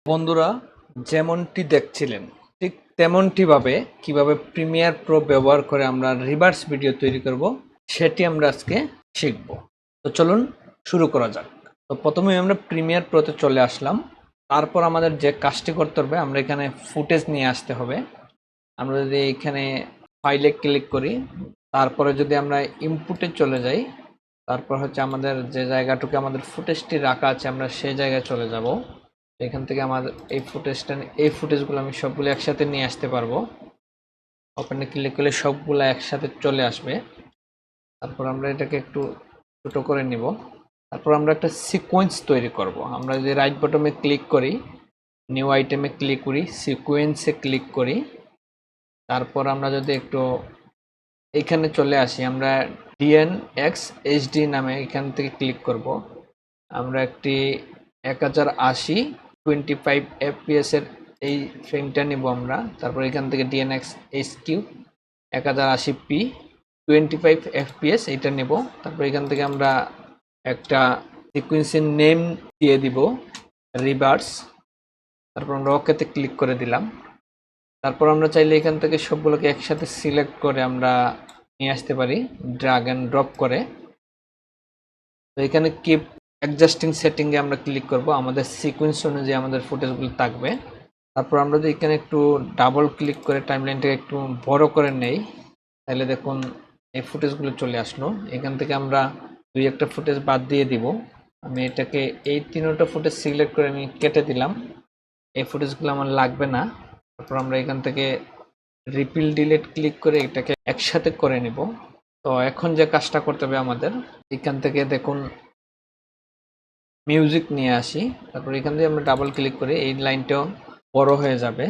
বন্ধুরা, যেমনটি দেখছিলেন ঠিক তেমনটি ভাবে কিভাবে প্রিমিয়ার প্রো ব্যবহার করে আমরা রিভার্স ভিডিও তৈরি করব সেটি আমরা আজকে শিখব। তো চলুন শুরু করা যাক। তো প্রথমে আমরা প্রিমিয়ার প্রোতে চলে আসলাম। তারপর আমাদের যে কাজটি করতে হবে, আমরা এখানে ফুটেজ নিয়ে আসতে হবে। আমরা যদি এখানে ফাইলে ক্লিক করি, তারপরে যদি আমরা ইনপুটে চলে যাই, তারপর হচ্ছে আমাদের যে জায়গাটুকু আমাদের ফুটেজটি রাখা আছে আমরা সেই জায়গায় চলে যাব। এখান থেকে আমাদের এই ফুটেজগুলো আমি সবগুলো একসাথে নিয়ে আসতে পারবো। ওপেনে ক্লিক করলে সবগুলো একসাথে চলে আসবে। তারপর আমরা এটাকে একটু ছোট করে নিব। তারপর আমরা একটা সিকোয়েন্স তৈরি করব। আমরা যদি রাইট বটমে ক্লিক করি, নিউ আইটেমে ক্লিক করি, সিকোয়েন্সে ক্লিক করি, তারপর আমরা যদি একটু এখানে চলে আসি, আমরা DNxHD নামে এখান থেকে ক্লিক করব। আমরা একটি 1080 25 fps এর এই ফ্রেমটা নিব আমরা। তারপর এখান থেকে DNxHQ 1080p 25 fps এটা নেব। তারপর এখান থেকে আমরা একটা সিকোয়েন্সের নেম দিয়ে দিব রিভার্স। তারপর আমরা ওকেতে ক্লিক করে দিলাম। তারপর আমরা চাইলে এখান থেকে সবগুলোকে একসাথে সিলেক্ট করে আমরা নিয়ে আসতে পারি ড্র্যাগ এন্ড ড্রপ করে। তো এখানে কিপ অ্যাডজাস্টিং সেটিংয়ে আমরা ক্লিক করব, আমাদের সিকোয়েন্স অনুযায়ী আমাদের ফুটেজগুলো থাকবে। তারপর আমরা যদি এখানে একটু ডাবল ক্লিক করে টাইমলাইনটাকে একটু বড় করে নেই, তাহলে দেখুন এই ফুটেজগুলো চলে আসলো। এখান থেকে আমরা দুই একটা ফুটেজ বাদ দিয়ে দিব। আমি এটাকে এই তিনটা ফুটেজ সিলেক্ট করে আমি কেটে দিলাম, এই ফুটেজগুলো আমার লাগবে না। তারপর আমরা এখান থেকে রিপিল ডিলিট ক্লিক করে এটাকে একসাথে করে নিব। তো এখন যে কাজটা করতে হবে আমাদের, এখান থেকে দেখুন মিউজিক নিয়ে আসি। তারপর এখান থেকে আমরা ডাবল ক্লিক করে এই লাইনটাও বড় হয়ে যাবে।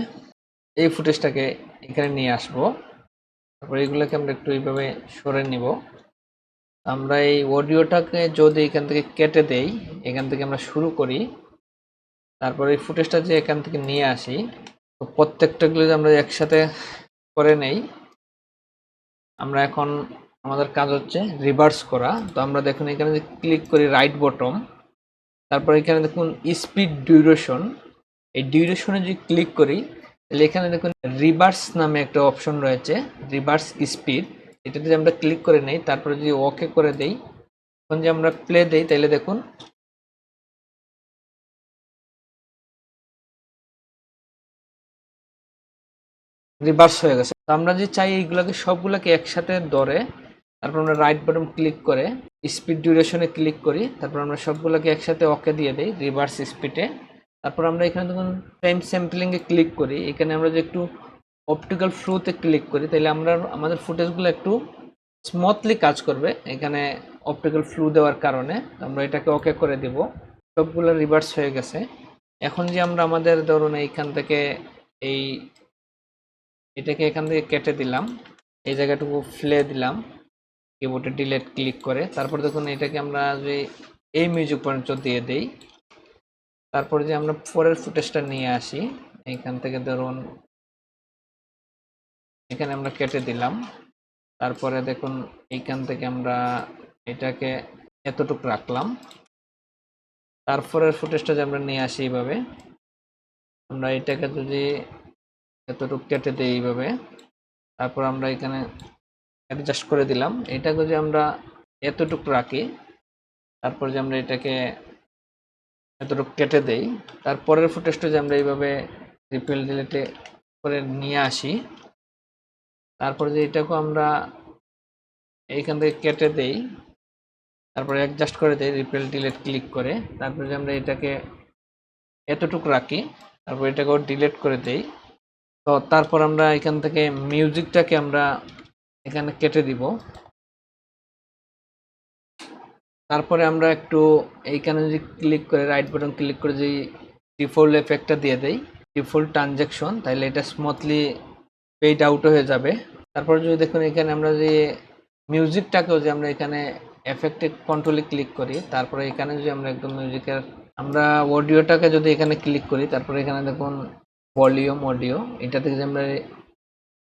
এই ফুটেজটাকে এখানে নিয়ে আসব। তারপর এগুলোকে আমরা একটু এইভাবে সরে নিব। আমরা এই অডিওটাকে যদি এখান থেকে কেটে দেই, এখান থেকে আমরা শুরু করি, তারপর এই ফুটেজটা যে এখান থেকে নিয়ে আসি, তো প্রত্যেকটাগুলো আমরা একসাথে করে নেই। আমরা এখন আমাদের কাজ হচ্ছে রিভার্স করা। তো আমরা দেখুন এখানে যে ক্লিক করি রাইট বটম, তারপর এখানে দেখুন স্পিড ডিউরেশন, এই ডিউরেশনে যদি ক্লিক করি তাহলে এখানে দেখুন রিভার্স নামে একটা অপশন রয়েছে, রিভার্স স্পিড। এটাতে যদি আমরা ক্লিক করে নেই, তারপরে যদি ওকে করে দেই, এখন যে আমরা প্লে দেই, তাহলে দেখুন রিভার্স হয়ে গেছে। তো আমরা যে চাই এইগুলোকে সবগুলোকে একসাথে ধরে, তারপর আমরা রাইট বাটন ক্লিক করে স্পিড ডিউরেশনে ক্লিক করি, তারপর আমরা সবগুলোকে একসাথে ওকে দিয়ে দেই রিভার্স স্পিডে। তারপর আমরা এখানে দেখুন টাইম স্যাম্পলিংয়ে ক্লিক করি, এখানে আমরা যে একটু অপটিক্যাল ফ্লোতে ক্লিক করি, তাহলে আমরা আমাদের ফুটেজগুলো একটু স্মুথলি কাজ করবে এখানে অপটিক্যাল ফ্লো দেওয়ার কারণে। আমরা এটাকে ওকে করে দিব। সবগুলো রিভার্স হয়ে গেছে। এখন যে আমরা আমাদের ধরুন এইখান থেকে এই এটাকে এখান থেকে কেটে দিলাম, এই জায়গাটুকু ফেলে দিলাম কিবোর্ডে ডিলিট ক্লিক করে। তারপর দেখুন এটাকে আমরা যে এই মিউজিক পয়েন্ট দিয়ে দেই, তারপর যে আমরা পরের ফুটেজটা নিয়ে আসি, এইখান থেকে ধরুন এখানে আমরা কেটে দিলাম। তারপরে দেখুন এইখান থেকে আমরা এটাকে এতটুকু রাখলাম। তারপরের ফুটেজটা যে আমরা নিয়ে আসি এইভাবে, আমরা এটাকে যদি এতটুকু কেটে দিই এইভাবে, তারপর আমরা এখানে অ্যাডজাস্ট করে দিলাম। এটাকে যদি আমরা এতটুকু রাখি, তারপর যে আমরা এটাকে এতটুকু কেটে দেই, তারপরের ফুটেজটা যে আমরা এইভাবে রিপিল ডিলিটে করে নিয়ে আসি, তারপর যে এটাকেও আমরা এইখান থেকে কেটে দেই, তারপরে অ্যাডজাস্ট করে দেই রিপিল ডিলিট ক্লিক করে, তারপরে যে আমরা এটাকে এতটুকু রাখি, তারপর এটাকেও ডিলিট করে দেই। তো তারপর আমরা এখান থেকে মিউজিকটাকে আমরা এখানে কেটে দিব। তারপরে আমরা একটু এইখানে যদি ক্লিক করে রাইট বাটন ক্লিক করে যদি ডিফল্ট এফেক্টটা দিয়ে দেই, ডিফল্ট ট্রানজ্যাকশন, তাহলে এটা স্মুথলি ফেড আউট হয়ে যাবে। তারপর যদি দেখুন এখানে আমরা যে মিউজিকটাকেও যে আমরা এখানে এফেক্টে কন্ট্রোলে ক্লিক করি, তারপরে এখানে যদি আমরা একদম মিউজিকের আমরা অডিওটাকে যদি এখানে ক্লিক করি, তারপরে এখানে দেখুন ভলিউম অডিও, এটা থেকে যে আমরা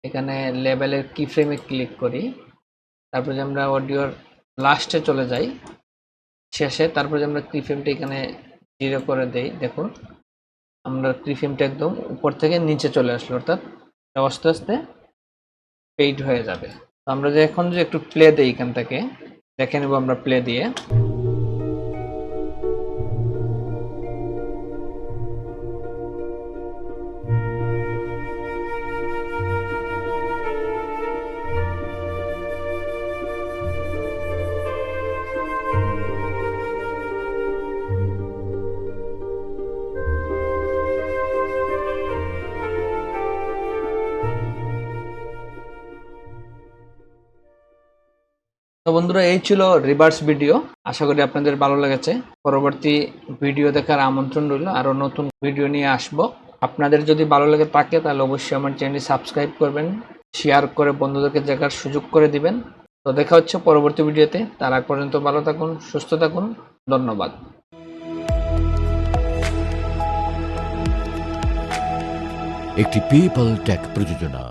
এখানে লেভেলের কি ফ্রেমে ক্লিক করি, তারপরে যে আমরা অডিওর লাস্টে চলে যাই শেষে, তারপরে যে আমরা কি ফ্রেমটা এখানে 0 করে দেই, দেখুন আমরা প্রিফ্রেমটা একদম উপর থেকে নিচে চলে আসলো, অর্থাৎ আস্তে আস্তে পেইড হয়ে যাবে। তো আমরা যে এখন যে একটু প্লে দেই, এখান থেকে দেখে নেব আমরা প্লে দিয়ে। তো বন্ধুরা, এই ছিল রিভার্স ভিডিও। আশা করি আপনাদের ভালো লেগেছে। পরবর্তী ভিডিও দেখার আমন্ত্রণ রইল, আরো নতুন ভিডিও নিয়ে আসব। আপনাদের যদি ভালো লেগে থাকে তাহলে অবশ্যই আমার চ্যানেলটি সাবস্ক্রাইব করবেন, শেয়ার করে বন্ধুদেরকে দেখার সুযোগ করে দিবেন। তো দেখা হচ্ছে পরবর্তী ভিডিওতে। তার আগ পর্যন্ত ভালো থাকুন, সুস্থ থাকুন। ধন্যবাদ। একটি পেপাল ট্যাগ প্রযোজনা।